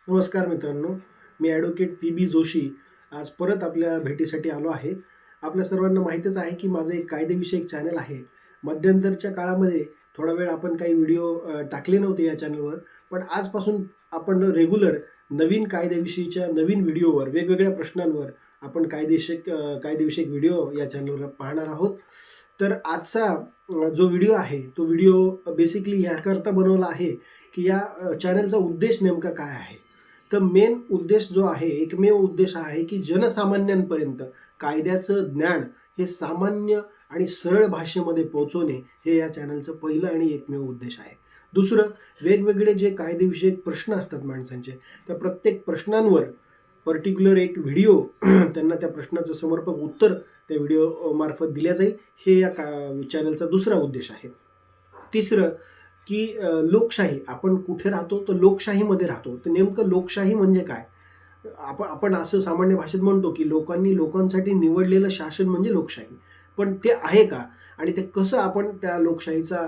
नमस्कार मित्रांनो, मी advocate PB. Joshi आज परत आपल्या भेटीसाठी आलो आहे. आपल्या सर्वांना माहीतच आहे की माझं एक कायदेविषयक चॅनल आहे. मध्यंतरच्या काळामध्ये थोडा वेळ आपण काही व्हिडिओ टाकले नव्हते या चॅनलवर, पण आजपासून आपण रेग्युलर नवीन कायद्याविषयीच्या नवीन व्हिडिओवर वेगवेगळ्या प्रश्नांवर आपण कायदेविषयक व्हिडिओ या चॅनलवर पाहणार आहोत. तर आजचा जो व्हिडिओ आहे तो व्हिडिओ बेसिकली ह्याकरता बनवला आहे की या चॅनलचा उद्देश नेमका काय आहे. तर मेन उद्देश जो आहे, एकमेव उद्देश हा आहे की जनसामान्यांपर्यंत कायद्याचं ज्ञान हे सामान्य आणि सरळ भाषेमध्ये पोहोचवणे हे या चॅनलचं पहिलं आणि एकमेव उद्देश आहे. दुसरं, वेगवेगळे जे कायदेविषयक प्रश्न असतात माणसांचे, त्या प्रत्येक प्रश्नांवर पर्टिक्युलर एक व्हिडिओ त्यांना त्या प्रश्नाचं समर्पक उत्तर त्या व्हिडिओ मार्फत दिल्या जाईल, हे या चॅनलचा दुसरा उद्देश आहे. तिसरं की लोकशाही, आपण कुठे राहतो तर लोकशाहीमध्ये राहतो. तर नेमकं लोकशाही म्हणजे काय? आपण असं सामान्य भाषेत म्हणतो की लोकांनी लोकांसाठी निवडलेलं शासन म्हणजे लोकशाही. पण ते आहे का? आणि ते कसं आपण त्या लोकशाहीचा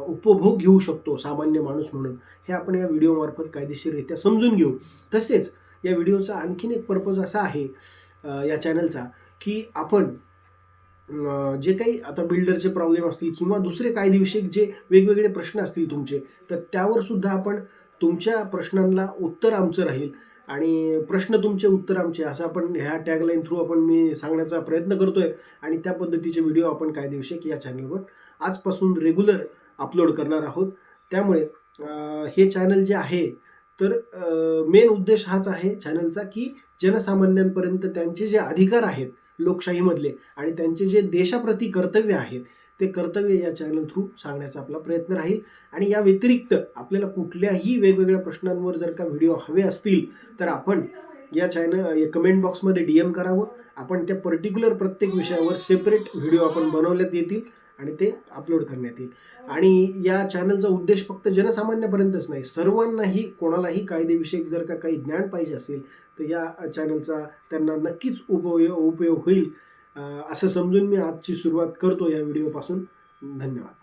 उपभोग घेऊ शकतो सामान्य माणूस म्हणून, हे आपण या व्हिडिओमार्फत कायदेशीररित्या समजून घेऊ. तसेच या व्हिडिओचा आणखीन एक पर्पज असा आहे या चॅनलचा की आपण जे काही आता बिल्डरचे प्रॉब्लेम असतील किंवा दुसरे कायदेविषयक जे वेगवेगळे प्रश्न असतील तुमचे, तर त्यावर सुद्धा आपण तुमच्या प्रश्नांना उत्तर आमचं राहील आणि प्रश्न तुमचे उत्तर आमचे, असं आपण ह्या टॅगलाईन थ्रू आपण मी सांगण्याचा प्रयत्न करतोय. आणि त्या पद्धतीचे व्हिडिओ आपण कायदेविषयक या चॅनलवर आजपासून रेग्युलर अपलोड करणार आहोत. त्यामुळे हे चॅनल जे आहे तर मेन उद्देश हाच आहे चॅनलचा की जनसामान्यांपर्यंत त्यांचे जे अधिकार आहेत लोकशाहीमधले आणि त्यांचे जे देशाप्रती कर्तव्य आहेत ते कर्तव्य या चॅनल थ्रू सांगण्याचा आपला प्रयत्न राहील. आणि या व्यतिरिक्त आपल्याला कुठल्याही वेगवेगळ्या प्रश्नांवर जर का व्हिडिओ हवे असतील तर आपण या चॅनल कमेंट बॉक्समध्ये DM करावं. आपण त्या पर्टिक्युलर प्रत्येक विषयावर सेपरेट व्हिडिओ आपण बनवण्यात येतील आणि ते अपलोड करण्यात येईल. आणि या चॅनलचा उद्देश फक्त जनसामान्यापर्यंतच नाही, सर्वांनाही, कोणालाही कायदेविषयक जर का काही ज्ञान पाहिजे असेल तर या चॅनलचा त्यांना नक्कीच उपयोग होईल असं समजून मी आजची सुरुवात करतो या व्हिडिओपासून. धन्यवाद.